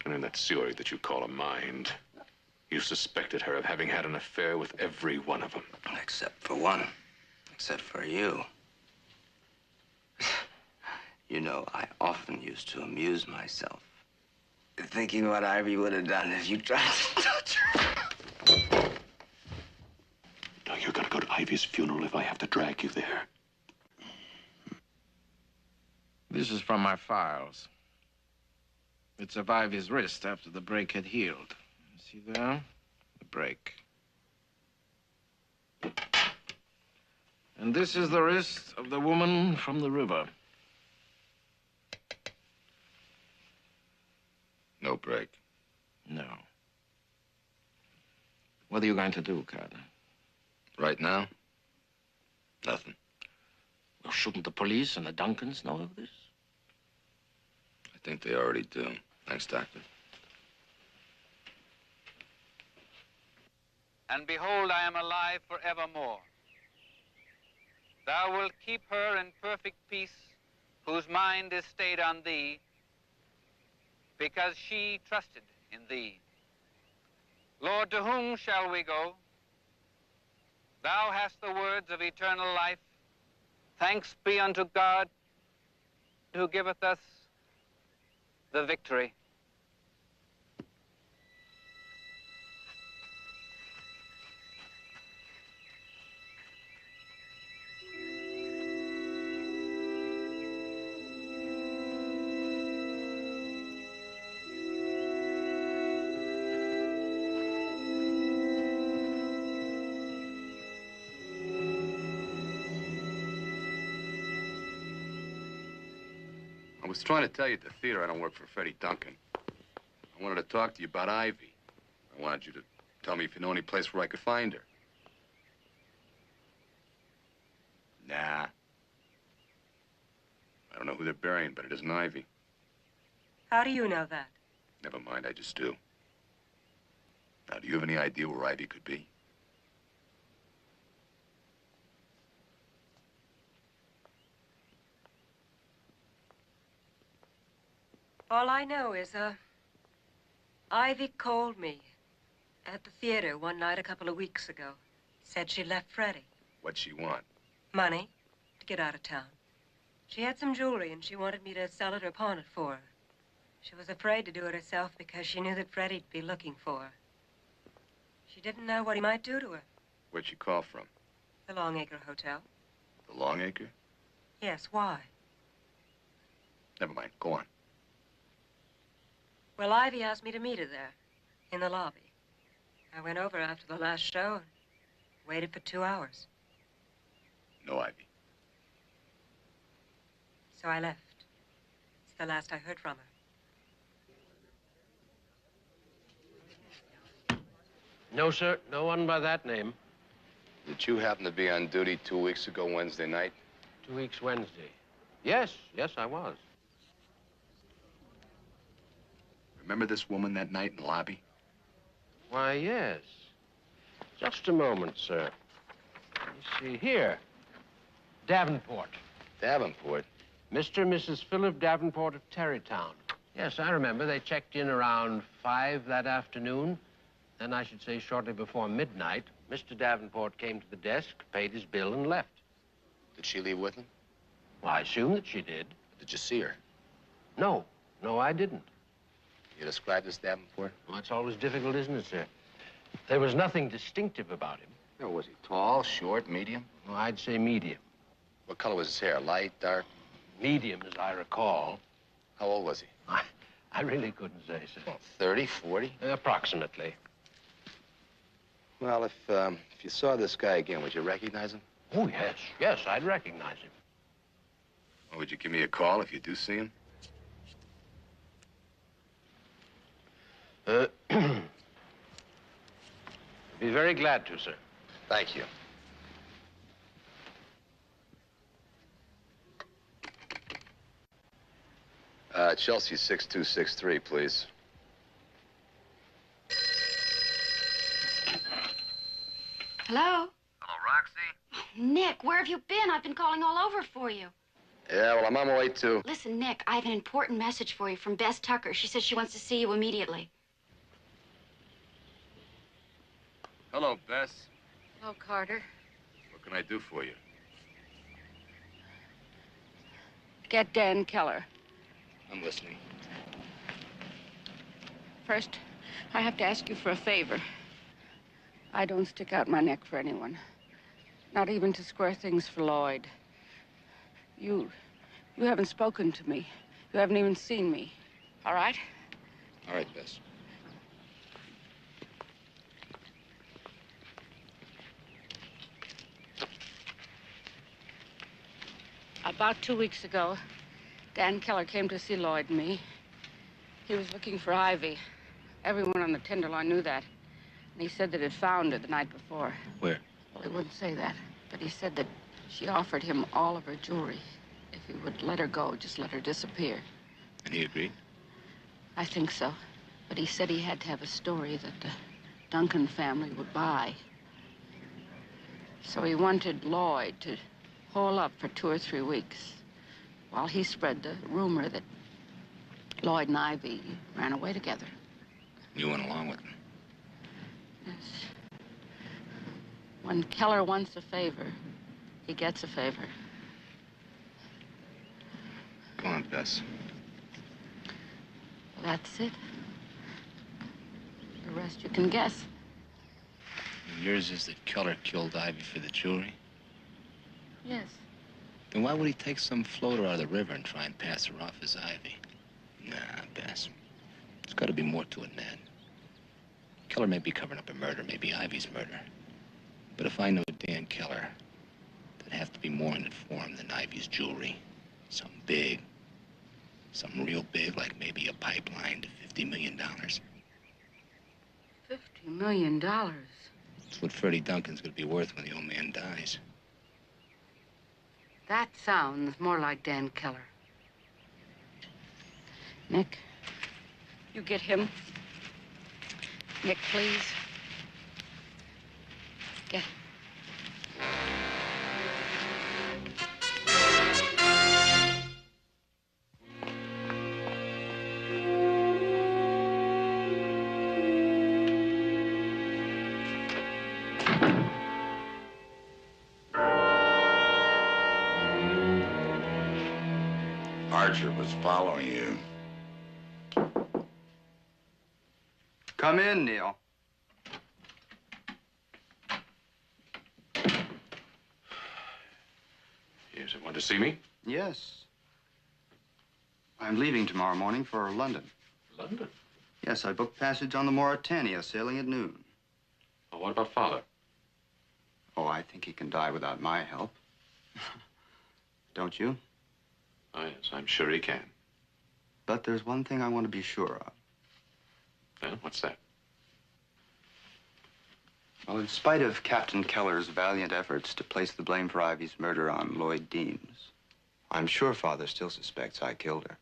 And in that sewer that you call a mind, you suspected her of having had an affair with every one of them. Except for one. Except for you. You know, I often used to amuse myself thinking what Ivy would have done if you tried to touch her. Now, you're gonna go to Ivy's funeral if I have to drag you there. This is from my files. It's of Ivy's wrist after the break had healed. See there? The break. And this is the wrist of the woman from the river. No break. No. What are you going to do, Carter? Right now? Nothing. Well, shouldn't the police and the Duncans know of this? I think they already do. Thanks, Doctor. And behold, I am alive forevermore. Thou wilt keep her in perfect peace, whose mind is stayed on thee, because she trusted in thee. Lord, to whom shall we go? Thou hast the words of eternal life. Thanks be unto God, who giveth us the victory. I was trying to tell you at the theater I don't work for Freddie Duncan. I wanted to talk to you about Ivy. I wanted you to tell me if you know any place where I could find her. Nah. I don't know who they're burying, but it isn't Ivy. How do you know that? Never mind, I just do. Now, do you have any idea where Ivy could be? All I know is, Ivy called me at the theater one night a couple of weeks ago. Said she left Freddie. What'd she want? Money to get out of town. She had some jewelry and she wanted me to sell it or pawn it for her. She was afraid to do it herself because she knew that Freddie'd be looking for her. She didn't know what he might do to her. Where'd she call from? The Longacre Hotel. The Longacre? Yes, why? Never mind, go on. Well, Ivy asked me to meet her there, in the lobby. I went over after the last show and waited for 2 hours. No Ivy. So I left. It's the last I heard from her. No, sir. No one by that name. Did you happen to be on duty 2 weeks ago Wednesday night? 2 weeks Wednesday. Yes, I was. Remember this woman that night in the lobby? Why, yes. Just a moment, sir. Let me see here. Davenport. Davenport? Mr. and Mrs. Philip Davenport of Tarrytown. Yes, I remember. They checked in around 5 that afternoon. Then I should say shortly before midnight, Mr. Davenport came to the desk, paid his bill, and left. Did she leave with him? Well, I assume that she did. Did you see her? No, I didn't. You described this Davenport? Well, it's always difficult, isn't it, sir? There was nothing distinctive about him. No, was he tall, short, medium? Well, I'd say medium. What color was his hair? Light, dark? Medium, as I recall. How old was he? I really couldn't say, sir. Well, 30, 40? Approximately. Well, if you saw this guy again, would you recognize him? Oh, yes, I'd recognize him. Well, would you give me a call if you do see him? Be very glad to, sir. Thank you. Chelsea 6263, please. Hello? Hello, Roxy? Nick, where have you been? I've been calling all over for you. Yeah, well, I'm on my way too. Listen, Nick, I have an important message for you from Bess Tucker. She says she wants to see you immediately. Hello, Bess. Hello, Carter. What can I do for you? Get Dan Keller. I'm listening. First, I have to ask you for a favor. I don't stick out my neck for anyone. Not even to square things for Lloyd. You haven't spoken to me. You haven't even seen me. All right? All right, Bess. About 2 weeks ago, Dan Keller came to see Lloyd and me. He was looking for Ivy. Everyone on the Tenderloin knew that. And he said that he'd found her the night before. Where? Well, he wouldn't say that. But he said that she offered him all of her jewelry. If he would let her go, just let her disappear. And he agreed? I think so. But he said he had to have a story that the Duncan family would buy. So he wanted Lloyd to hole up for 2 or 3 weeks while he spread the rumor that Lloyd and Ivy ran away together. You went along with him? Yes. When Keller wants a favor, he gets a favor. Go on, Bess. Well, that's it. The rest you can guess. And yours is that Keller killed Ivy for the jewelry? Yes. Then why would he take some floater out of the river and try and pass her off as Ivy? Nah, Bess. There's got to be more to it than that. Keller may be covering up a murder, maybe Ivy's murder. But if I know Dan Keller, there'd have to be more in it for him than Ivy's jewelry. Something big. Something real big, like maybe a pipeline to $50 million. $50 million? That's what Freddie Duncan's gonna be worth when the old man dies. That sounds more like Dan Keller. Nick, you get him. Nick, please. Get him. Archer was following you. Come in, Neil. Yes, want to see me? Yes. I'm leaving tomorrow morning for London. London? Yes, I booked passage on the Mauretania, sailing at noon. Well, what about Father? Oh, I think he can die without my help. Don't you? Oh, yes, I'm sure he can. But there's one thing I want to be sure of. Well, what's that? Well, in spite of Captain Keller's valiant efforts to place the blame for Ivy's murder on Lloyd Deems, I'm sure Father still suspects I killed her.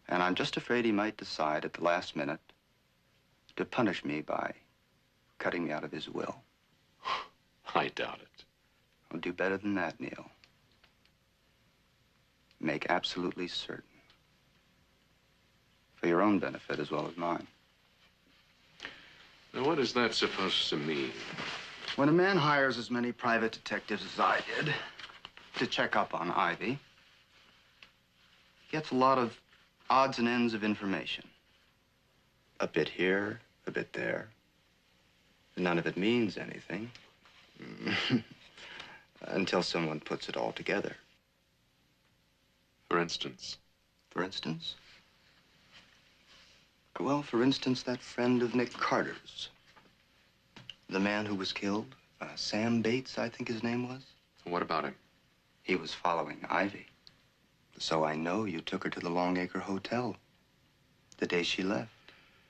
And I'm just afraid he might decide at the last minute to punish me by cutting me out of his will. I doubt it. I'll do better than that, Neil. Make absolutely certain. For your own benefit as well as mine. Now, what is that supposed to mean? When a man hires as many private detectives as I did to check up on Ivy, he gets a lot of odds and ends of information. A bit here, a bit there. None of it means anything. Until someone puts it all together. For instance? For instance? Well, for instance, that friend of Nick Carter's. The man who was killed, Sam Bates, I think his name was. What about him? He was following Ivy. So I know you took her to the Longacre Hotel the day she left.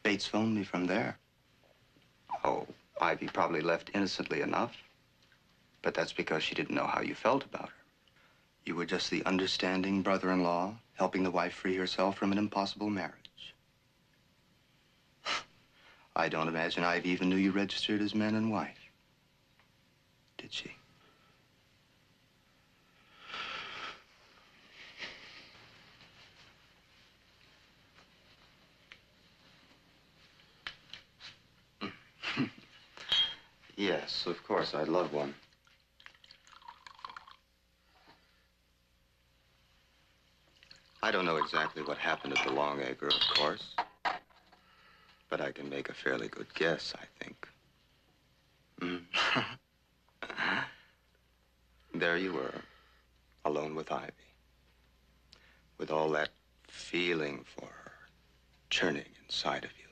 Bates phoned me from there. Oh, Ivy probably left innocently enough. But that's because she didn't know how you felt about her. You were just the understanding brother-in-law, helping the wife free herself from an impossible marriage. I don't imagine Ivy even knew you registered as man and wife. Did she? Yes, of course, I'd love one. I don't know exactly what happened at the Longacre, of course. But I can make a fairly good guess, I think. There you were, alone with Ivy. With all that feeling for her churning inside of you.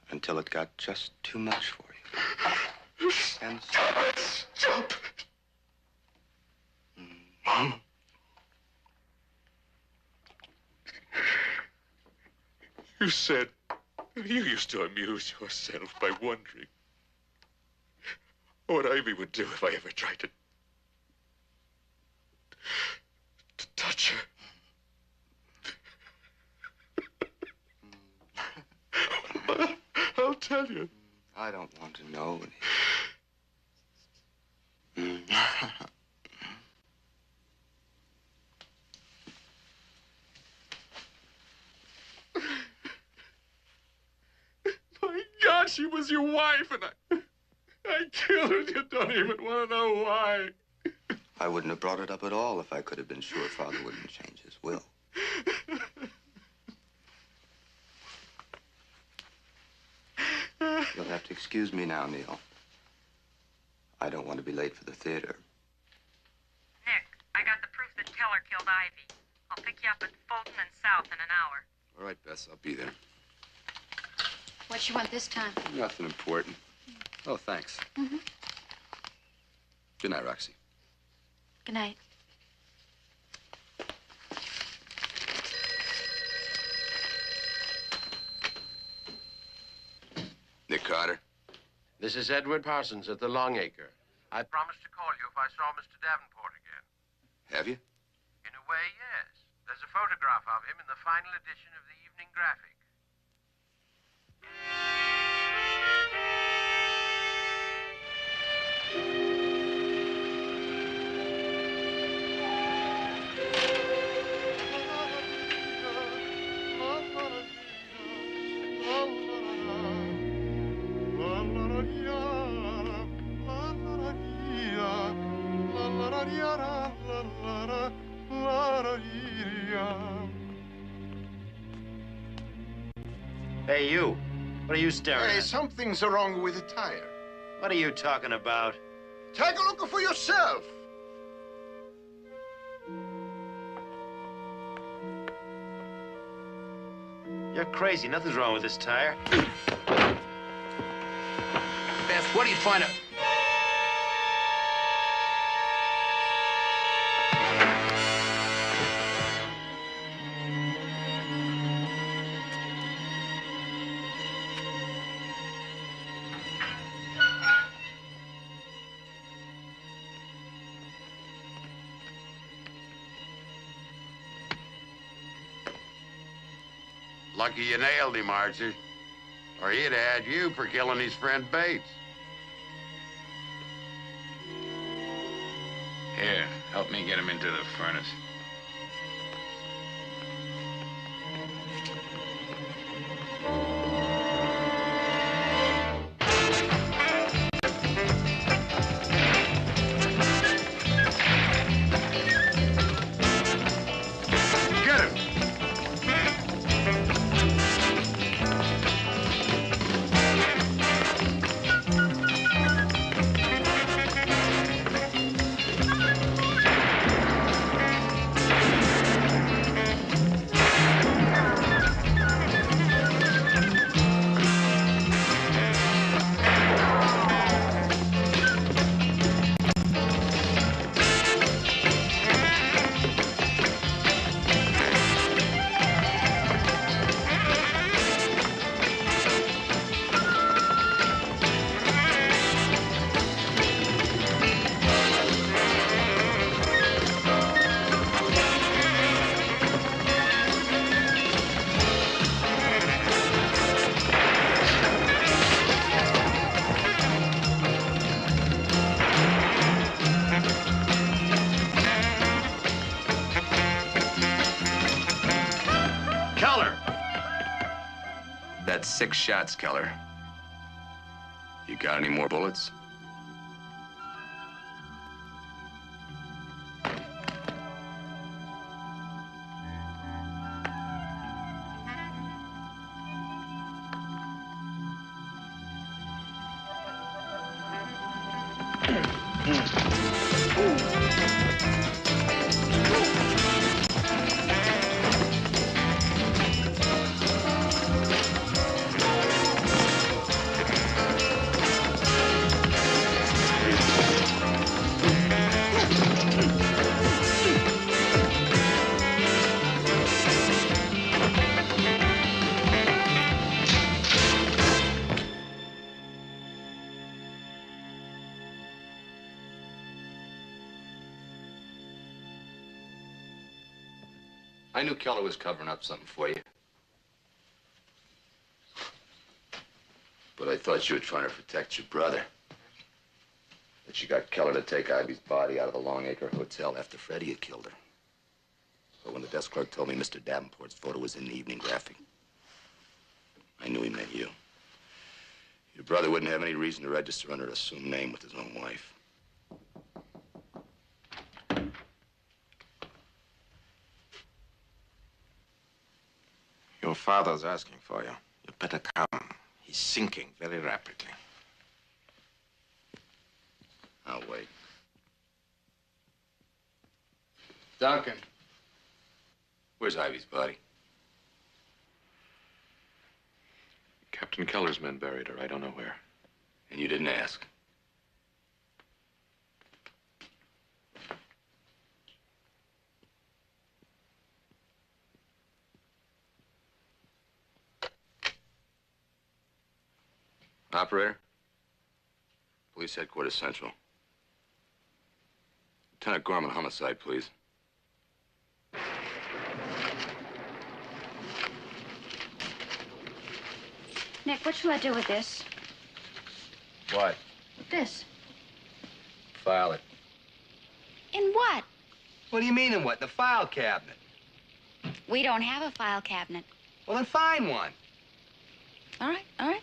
Until it got just too much for you. And stop. You said you used to amuse yourself by wondering what Ivy would do if I ever tried to touch her. I'll tell you. I don't want to know. My God, she was your wife, and I killed her. You don't even want to know why. I wouldn't have brought it up at all if I could have been sure Father wouldn't change his will. You'll have to excuse me now, Neil. I don't want to be late for the theater. Nick, I got the proof that Keller killed Ivy. I'll pick you up at Fulton and South in an hour. All right, Bess, I'll be there. What you want this time? Nothing important. Oh, thanks. Mm-hmm. Good night, Roxy. Good night. Carter? This is Edward Parsons at the Longacre. I promised to call you if I saw Mr. Davenport again. Have you? In a way, yes. There's a photograph of him in the final edition of the Evening Graphic. Hey, you. What are you staring Hey, at? something's wrong with the tire. What are you talking about? Take a look for yourself. You're crazy. Nothing's wrong with this tire. Beth, what do you find out? Lucky you nailed him, Archie. Or he'd have had you for killing his friend Bates. Here, help me get him into the furnace. Get him! Keller! That's 6 shots, Keller. You got any more bullets? I knew Keller was covering up something for you. But I thought you were trying to protect your brother. That you got Keller to take Ivy's body out of the Longacre Hotel after Freddie had killed her. But when the desk clerk told me Mr. Davenport's photo was in the Evening Graphic, I knew he meant you. Your brother wouldn't have any reason to register under an assumed name with his own wife. Your father's asking for you. You better come. He's sinking very rapidly. I'll wait. Duncan. Where's Ivy's body? Captain Keller's men buried her. I don't know where. And you didn't ask? Operator? Police headquarters central. Lieutenant Gorman, homicide, please. Nick, what shall I do with this? What? With this? File it. In what? What do you mean in what? The file cabinet. We don't have a file cabinet. Well, then find one. All right, all right.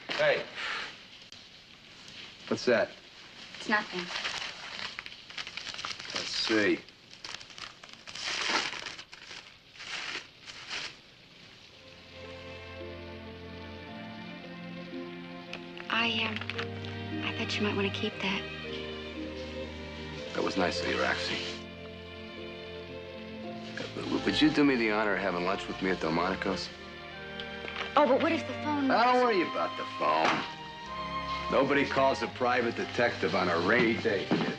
Hey. What's that? It's nothing. Let's see. I thought you might want to keep that. That was nice of you, Roxy. Would you do me the honor of having lunch with me at Delmonico's? Oh, but what if the phone... Now, don't worry about the phone. Nobody calls a private detective on a rainy day, kid.